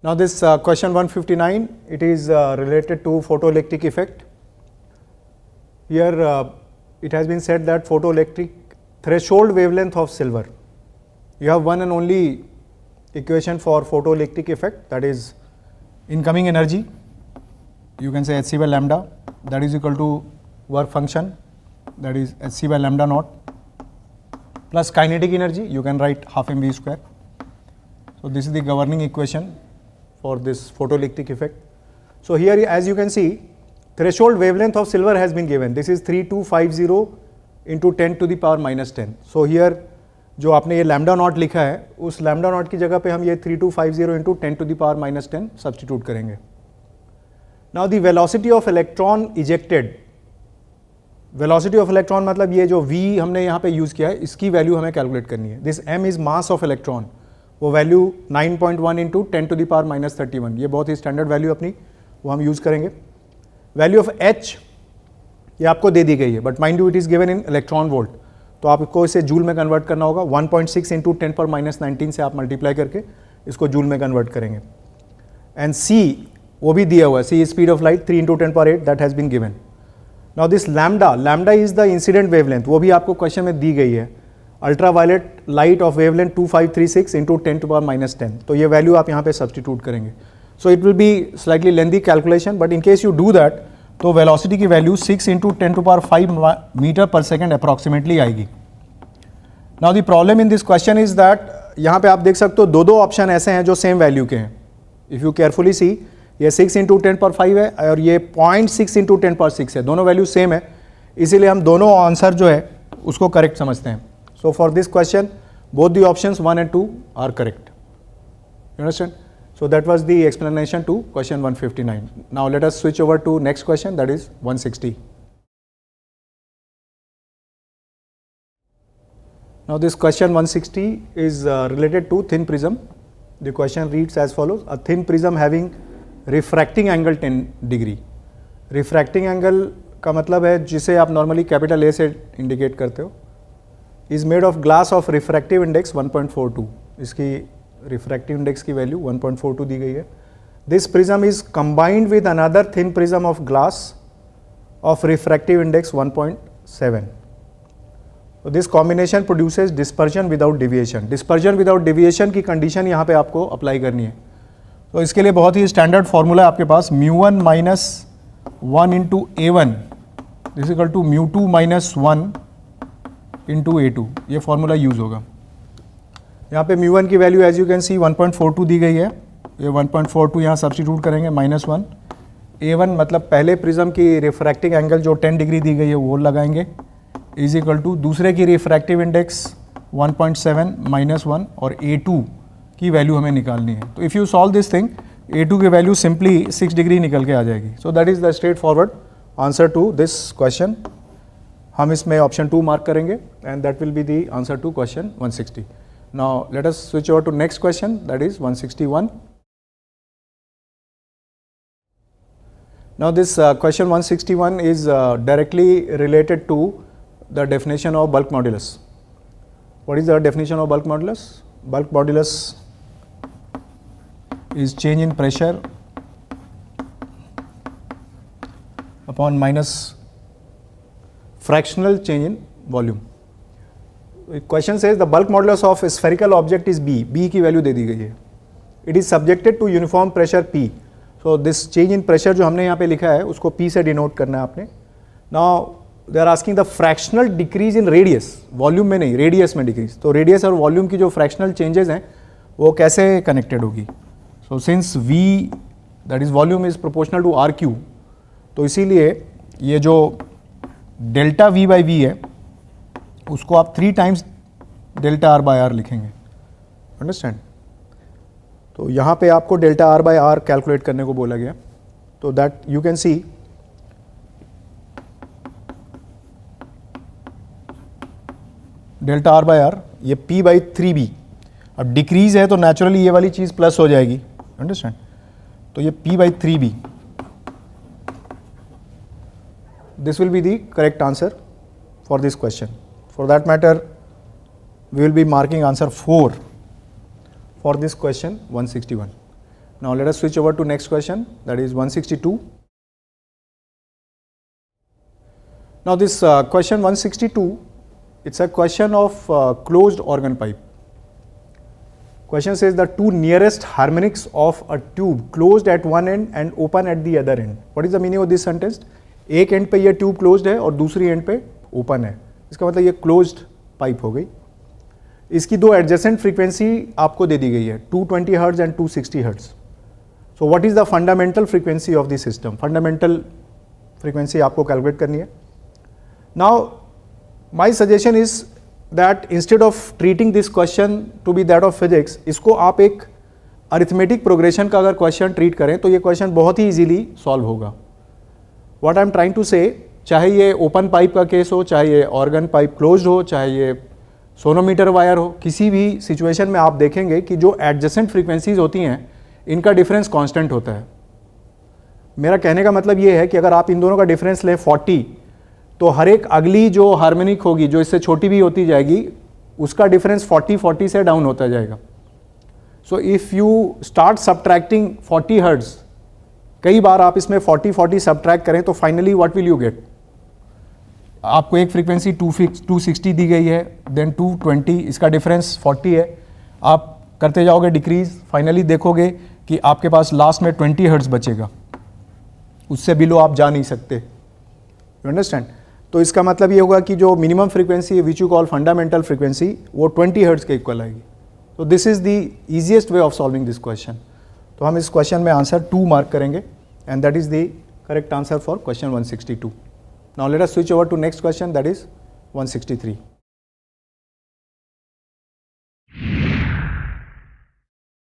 Now this question 159, it is related to photoelectric effect. Here it has been said that photoelectric threshold wavelength of silver. You have one and only equation for photoelectric effect, that is incoming energy. You can say hc by lambda, that is equal to work function, that is hc by lambda naught, plus kinetic energy, you can write half mv square. So this is the governing equation for this photoelectric effect. So here, as you can see, threshold wavelength of silver has been given. This is 3250 into 10 to the power minus 10. So here जो आपने ये lambda naught लिखा है, उस lambda naught की जगह पे हम ये 3250 into 10 to the power minus 10 substitute करेंगे. Now the velocity of electron ejected. Velocity of electron मतलब ये जो v हमने यहाँ पे यूज़ किया है, इसकी वैल्यू हमें कैलकुलेट करनी है. This m is mass of electron. वो value 9.1 into 10 to the power minus 31, ये बहुत ही स्टैंडर्ड वैल्यू अपनी, वो हम यूज़ करेंगे. वैल्यू ऑफ h ये आपको दे दी गई है, but mind you it is given in electron volt, तो आपको इसे जूल में कन्वर्ट करना होगा. 1.6 इंटू 10 पर माइनस 19 से आप मल्टीप्लाई करके इसको जूल में कन्वर्ट करेंगे. एंड c वो भी दिया हुआ है, c speed of light 3 into 10 पर 8, that has been given. Now this lambda is the incident wavelength, वो भी आपको क्वेश्चन में दी गई है. Ultraviolet light of wavelength 2536 into 10 to power minus 10, तो ये वैल्यू आप यहाँ पे सब्स्टिट्यूट करेंगे. So it will be slightly lengthy calculation, but in case you do that तो वेलोसिटी की value 6 into 10 to power 5 metre पर सेकेंड अप्रॉक्सीमेटली आएगी. Now the problem in this question is that यहाँ पे आप देख सकते हो दो ऑप्शन ऐसे हैं जो सेम वैल्यू के हैं. इफ़ यू केयरफुली सी, ये 6 इंटू 10 पर 5 है और ये 0.6 इंटू 10 पर 6 है, दोनों वैल्यू सेम है, इसीलिए हम दोनों आंसर जो है उसको करेक्ट समझते हैं. So for this question, both the options 1 and 2 are correct. You understand? So that was the explanation to question 159. Now let us switch over to next question, that is 160. Now this question 160 is related to thin prism. The question reads as follows: a thin prism having refracting angle 10 degree. Refracting angle का मतलब है जिसे आप normally capital A से indicate करते हो, is made of glass of refractive index 1.42. इसकी refractive index की वैल्यू 1.42 दी गई है. This prism is combined with another thin prism of glass of refractive index 1.7. So this combination produces dispersion without deviation. Dispersion without deviation की condition यहाँ पे आपको apply करनी है. तो इसके लिए बहुत ही स्टैंडर्ड फॉर्मूला आपके पास μ1 minus 1 into A1 is equal to μ2 minus 1 into A2, ये फॉर्मूला यूज़ होगा. यहाँ पे μ1 की value as you can see 1.42 दी गई है, ये 1.42 यहाँ सब्स्टिट्यूट करेंगे, माइनस 1. A1 मतलब पहले प्रिज्म की रिफ्रैक्टिव एंगल जो 10 डिग्री दी गई है वो लगाएंगे, इज इक्वल टू दूसरे की रिफ्रैक्टिव इंडेक्स 1.7 माइनस 1 और A2 की वैल्यू हमें निकालनी है. तो if you solve this thing, A2 की वैल्यू सिंपली 6 डिग्री निकल के आ जाएगी. So that is the straight forward answer to this question. हम इसमें ऑप्शन 2 मार्क करेंगे and that will be the answer to question 160. Now let us switch over to next question, that is 161. Now this question 161 is directly related to the definition of bulk modulus. What is the definition of bulk modulus? Bulk modulus is change in pressure upon minus fractional change in volume. The question says the bulk modulus of a spherical object is B. B की value दे दी गई है. It is subjected to uniform pressure P. So this change in pressure जो हमने यहाँ पे लिखा है उसको P से डिनोट करना है आपने. Now they are asking the fractional decrease in radius. Volume में नहीं, रेडियस में डिक्रीज. तो रेडियस और वॉल्यूम की जो फ्रैक्शनल चेंजेस हैं वो कैसे कनेक्टेड होगी? So since V that is volume is proportional to RQ, तो इसीलिए ये जो डेल्टा V by V है उसको आप 3 times delta R by R लिखेंगे. अंडरस्टैंड? तो यहाँ पे आपको delta R by R calculate करने को बोला गया. तो that you can see delta R by R, ये P by 3B. अब डिक्रीज है तो नेचुरली ये वाली चीज़ प्लस हो जाएगी. अंडरस्टैंड? तो ये P by 3B, this will be the correct answer for this question. For that matter, we will be marking answer 4 for this question 161. Now let us switch over to next question, that is 162. Now this question 162, it's a question of closed organ pipe. Question says the two nearest harmonics of a tube closed at one end and open at the other end. What is the meaning of this sentence? एक and पे ये tube closed है और दूसरी and पे open है, इसका मतलब ये क्लोज्ड पाइप हो गई. इसकी दो एडजेसेंट फ्रीक्वेंसी आपको दे दी गई है, 220 hertz and 260 hertz. So what is the fundamental frequency of the system? Fundamental frequency आपको कैलकुलेट करनी है. Now my suggestion is that instead of treating this question to be that of physics, इसको आप एक arithmetic progression का अगर question treat करें तो ये क्वेश्चन बहुत ही इजीली सॉल्व होगा. What I am trying to say, चाहे ये ओपन पाइप का केस हो, चाहे ये ऑर्गन पाइप क्लोज्ड हो, चाहे ये सोनोमीटर वायर हो, किसी भी सिचुएशन में आप देखेंगे कि जो एडजेसेंट फ्रीक्वेंसीज होती हैं इनका डिफरेंस कांस्टेंट होता है. मेरा कहने का मतलब ये है कि अगर आप इन दोनों का डिफरेंस लें 40, तो हर एक अगली जो हार्मोनिक होगी जो इससे छोटी भी होती जाएगी उसका डिफरेंस 40 से डाउन होता जाएगा. So if you start subtracting 40 hertz, कई बार आप इसमें 40 सब्ट्रैक्ट करें तो finally what will you get? आपको एक फ्रीक्वेंसी 260 दी गई है, देन 220, इसका डिफरेंस 40 है. आप करते जाओगे डिक्रीज, फाइनली देखोगे कि आपके पास लास्ट में 20 हर्ट्ज बचेगा, उससे बिलो आप जा नहीं सकते. You understand? तो इसका मतलब ये होगा कि जो मिनिमम फ्रीक्वेंसी है which you call fundamental frequency, वो 20 हर्ट्ज के इक्वल आएगी. तो this is the easiest way of solving this question. तो हम इस क्वेश्चन में आंसर 2 मार्क करेंगे and that is the correct answer for question 162. Now let us switch over to next question, that is 163.